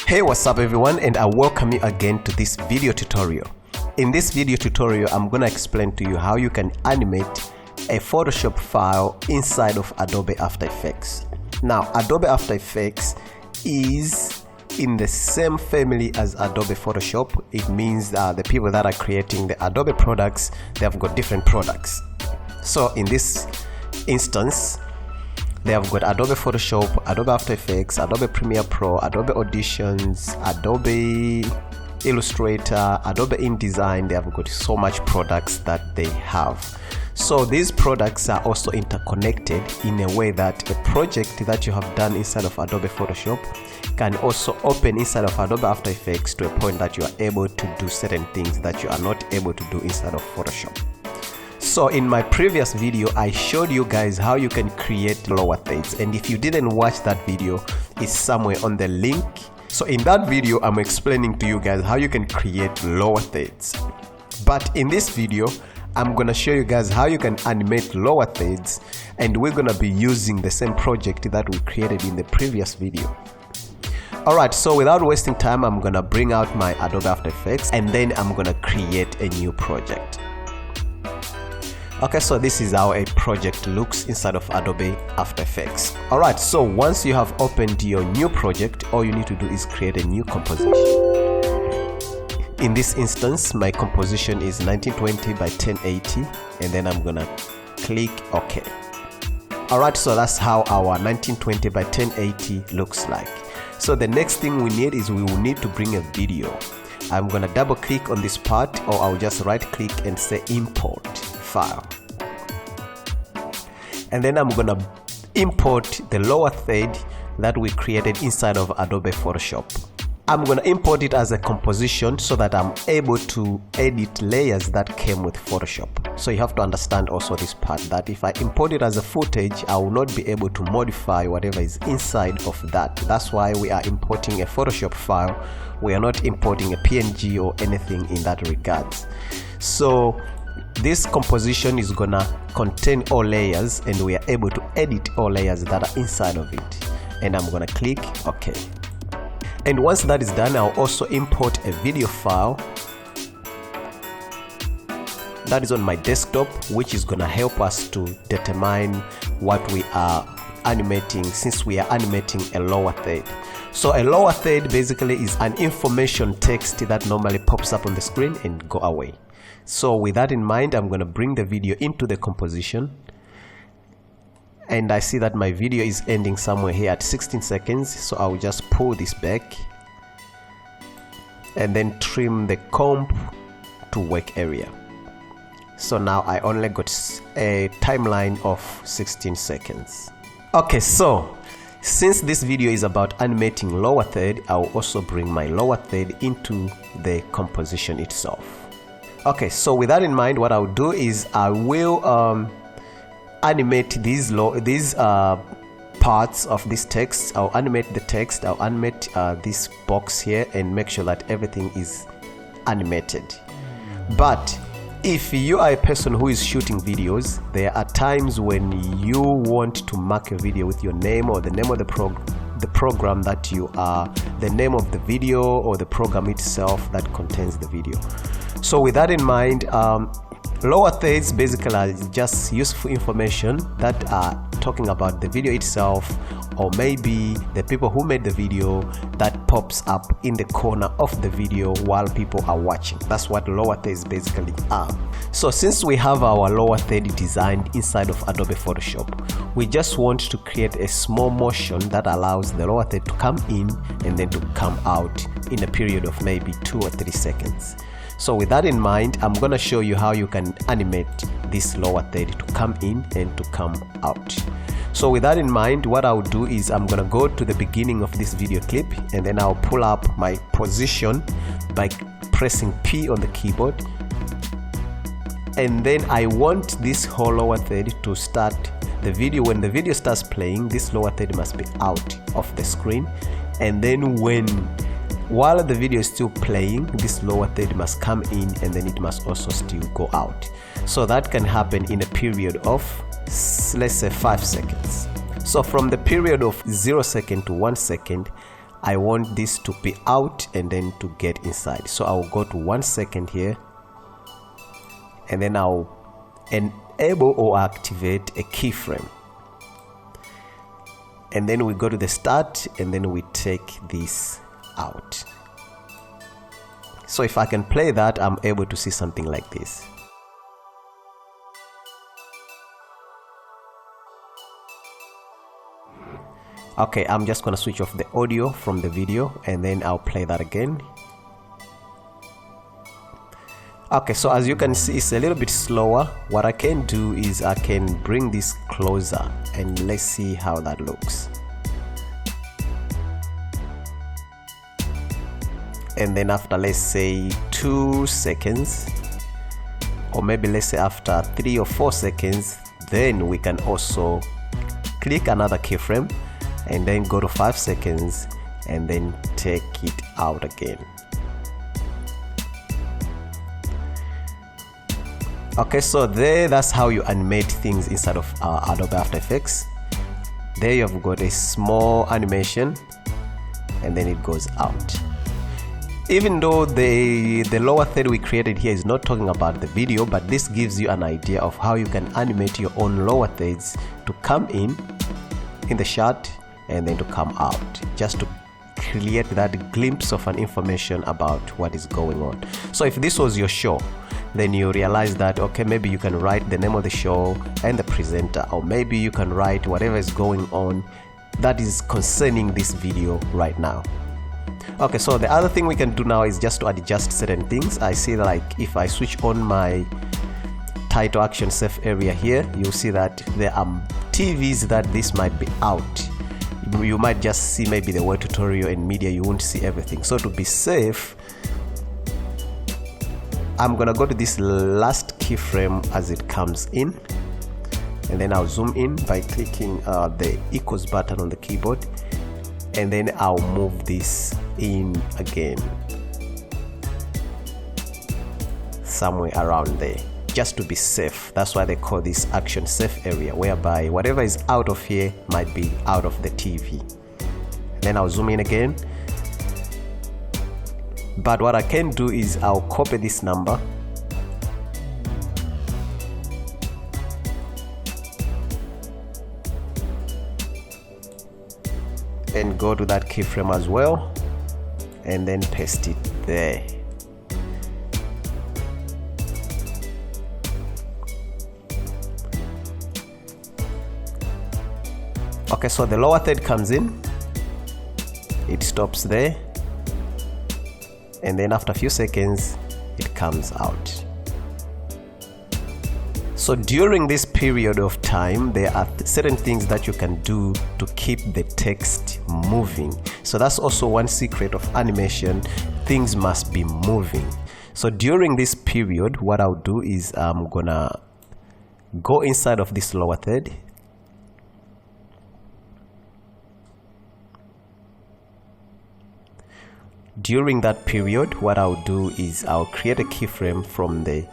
Hey, what's up everyone, and I welcome you again to this video tutorial. In this video tutorial, I'm gonna explain to you how you can animate a Photoshop file inside of Adobe After Effects. Now, Adobe After Effects is in the same family as Adobe Photoshop. It means the people that are creating the Adobe products, they have got different products. So in this instance, they have got Adobe Photoshop, Adobe After Effects, Adobe Premiere Pro, Adobe Auditions, Adobe Illustrator, Adobe InDesign. They have got so much products that they have. So these products are also interconnected in a way that a project that you have done inside of Adobe Photoshop can also open inside of Adobe After Effects to a point that you are able to do certain things that you are not able to do inside of Photoshop. So in my previous video, I showed you guys how you can create lower thirds, and if you didn't watch that video, it's somewhere on the link. So in that video, I'm explaining to you guys how you can create lower thirds. But in this video, I'm gonna show you guys how you can animate lower thirds, and we're gonna be using the same project that we created in the previous video. Alright, so without wasting time, I'm gonna bring out my Adobe After Effects, and then I'm gonna create a new project. Okay, so this is how a project looks inside of Adobe After Effects. Alright, so once you have opened your new project, all you need to do is create a new composition. In this instance, my composition is 1920 by 1080, and then I'm gonna click OK. Alright, so that's how our 1920 by 1080 looks like. So the next thing we need is we will need to bring a video. I'm gonna double click on this part, or I'll just right click and say import file, and then I'm gonna import the lower third that we created inside of Adobe Photoshop. I'm gonna import it as a composition so that I'm able to edit layers that came with Photoshop. So you have to understand also this part, that if I import it as a footage, I will not be able to modify whatever is inside of that. That's why we are importing a Photoshop file. We are not importing a PNG or anything in that regards. So this composition is gonna contain all layers, and we are able to edit all layers that are inside of it. And I'm gonna click OK. And once that is done, I'll also import a video file that is on my desktop, which is gonna help us to determine what we are animating, since we are animating a lower third. So a lower third basically is an information text that normally pops up on the screen and go away. So with that in mind, I'm going to bring the video into the composition, and I see that my video is ending somewhere here at 16 seconds, so I'll just pull this back and then trim the comp to work area. So now I only got a timeline of 16 seconds. Okay, so since this video is about animating lower third, I'll also bring my lower third into the composition itself. Okay, so with that in mind, what I'll do is I will animate these parts of this text. I'll animate the text, I'll animate this box here, and make sure that everything is animated. But if you are a person who is shooting videos, there are times when you want to mark a video with your name, or the name of the program that you are, the name of the video or the program itself that contains the video. So with that in mind, lower thirds basically are just useful information that are talking about the video itself, or maybe the people who made the video, that pops up in the corner of the video while people are watching. That's what lower thirds basically are. So since we have our lower third designed inside of Adobe Photoshop, we just want to create a small motion that allows the lower third to come in and then to come out in a period of maybe 2 or 3 seconds. So with that in mind, I'm gonna show you how you can animate this lower third to come in and to come out. So with that in mind, what I'll do is I'm gonna go to the beginning of this video clip, and then I'll pull up my position by pressing P on the keyboard. And then I want this whole lower third to start the video. When the video starts playing, this lower third must be out of the screen, and then while the video is still playing, this lower third must come in, and then it must also still go out. So that can happen in a period of, let's say, 5 seconds. So from the period of 0 second to 1 second, I want this to be out and then to get inside. So I'll go to 1 second here, and then I'll enable or activate a keyframe, and then we go to the start, and then we take this out. So if I can play that, I'm able to see something like this. Okay, I'm just gonna switch off the audio from the video, and then I'll play that again. Okay, so as you can see, it's a little bit slower. What I can do is I can bring this closer, and let's see how that looks. And then after, let's say 2 seconds, or maybe let's say after 3 or 4 seconds, then we can also click another keyframe and then go to 5 seconds and then take it out again. Okay, so that's how you animate things inside of Adobe After Effects. There you've got a small animation, and then it goes out. Even though the lower third we created here is not talking about the video, but this gives you an idea of how you can animate your own lower thirds to come in the shot and then to come out, just to create that glimpse of an information about what is going on. So if this was your show, then you realize that, okay, maybe you can write the name of the show and the presenter, or maybe you can write whatever is going on that is concerning this video right now. Okay, so the other thing we can do now is just to adjust certain things. I see, like, if I switch on my title action safe area here, you'll see that there are TVs that this might be out. You might just see maybe the word tutorial and media, you won't see everything. So to be safe, I'm gonna go to this last keyframe as it comes in, and then I'll zoom in by clicking the equals button on the keyboard, and then I'll move this in again somewhere around there, just to be safe. That's why they call this action safe area, whereby whatever is out of here might be out of the TV. Then I'll zoom in again, but what I can do is I'll copy this number and go to that keyframe as well, and then paste it there. Okay, so the lower third comes in, it stops there, and then after a few seconds it comes out. So during this period of time, there are certain things that you can do to keep the text moving. So that's also one secret of animation. Things must be moving. So during this period, what I'll do is I'm gonna go inside of this lower third, during that period, what I'll do is I'll create a keyframe from the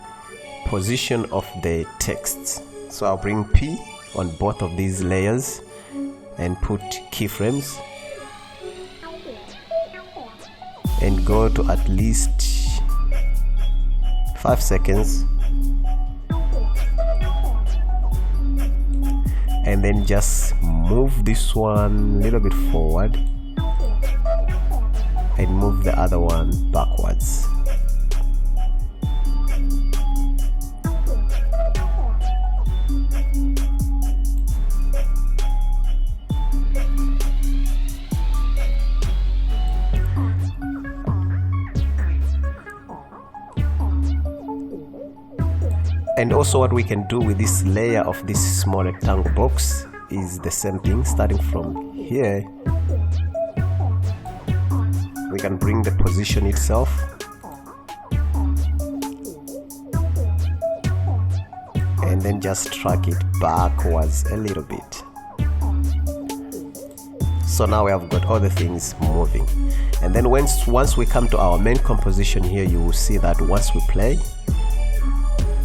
position of the text. So I'll bring P on both of these layers and put keyframes and go to at least 5 seconds, and then just move this one a little bit forward and move the other one backwards. And also what we can do with this layer of this small rectangle box is the same thing. Starting from here, we can bring the position itself and then just drag it backwards a little bit. So now we have got all the things moving. And then once we come to our main composition here, you will see that once we play,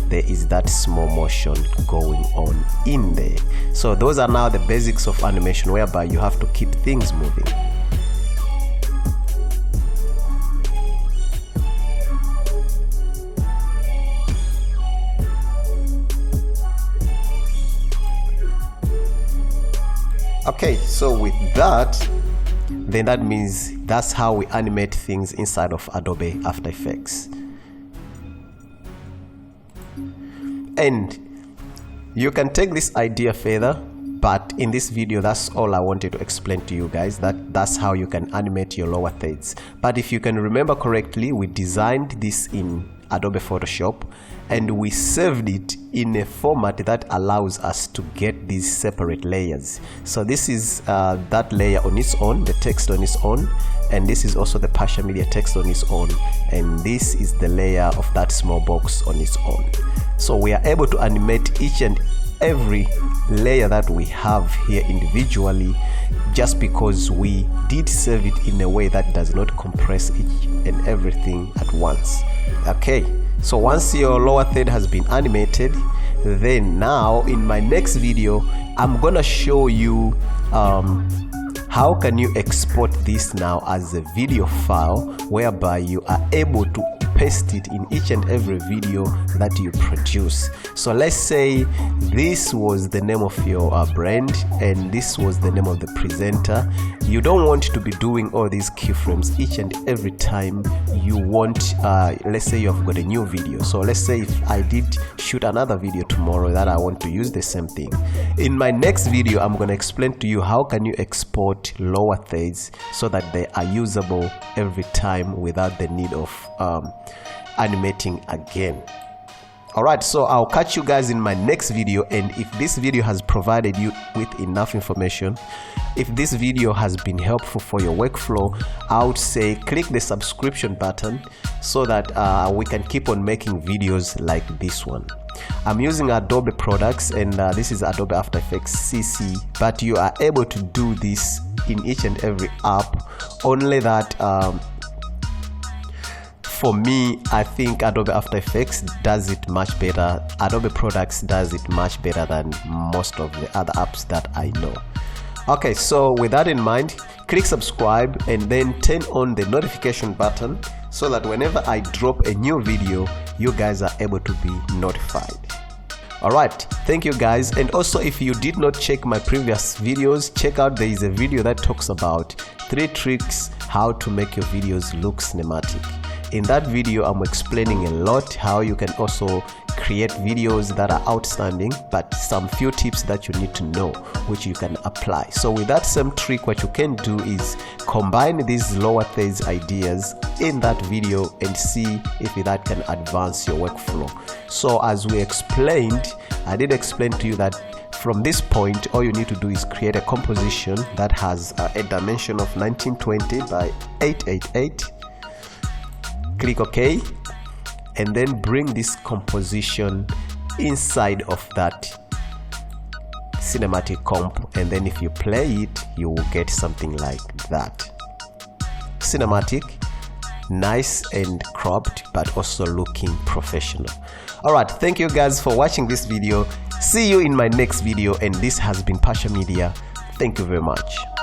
there is that small motion going on in there. So those are now the basics of animation, whereby you have to keep things moving. Okay, so with that, then that means that's how we animate things inside of Adobe After Effects. And you can take this idea further, but in this video that's all I wanted to explain to you guys, that's how you can animate your lower thirds. But if you can remember correctly, we designed this in Adobe Photoshop and we saved it in a format that allows us to get these separate layers. So this is that layer on its own, the text on its own, and this is also the partial media text on its own, and this is the layer of that small box on its own. So we are able to animate each and every layer that we have here individually, just because we did save it in a way that does not compress each and everything at once. Okay, so once your lower third has been animated, then now in my next video I'm gonna show you how can you export this now as a video file, whereby you are able to paste it in each and every video that you produce. So let's say this was the name of your brand and this was the name of the presenter. You don't want to be doing all these keyframes each and every time you want, let's say you have got a new video. So let's say if I did shoot another video tomorrow that I want to use the same thing. In my next video I'm going to explain to you how can you export lower thirds so that they are usable every time without the need of animating again. Alright, so I'll catch you guys in my next video, and if this video has provided you with enough information, if this video has been helpful for your workflow, I would say click the subscription button so that we can keep on making videos like this one. I'm using Adobe products, and this is Adobe After Effects CC, but you are able to do this in each and every app, only that for me, I think Adobe After Effects does it much better. Adobe Products does it much better than most of the other apps that I know. Okay, so with that in mind, click subscribe and then turn on the notification button so that whenever I drop a new video, you guys are able to be notified. Alright, thank you guys. And also, if you did not check my previous videos, check out, there is a video that talks about 3 tricks how to make your videos look cinematic. In that video I'm explaining a lot how you can also create videos that are outstanding, but some few tips that you need to know which you can apply. So with that same trick, what you can do is combine these lower thirds ideas in that video and see if that can advance your workflow. So as we explained, I did explain to you that from this point all you need to do is create a composition that has a dimension of 1920 by 888. Click OK, and then bring this composition inside of that cinematic comp, and then if you play it you will get something like that. Cinematic, nice and cropped, but also looking professional. Alright, thank you guys for watching this video. See you in my next video, and this has been Partial Media. Thank you very much.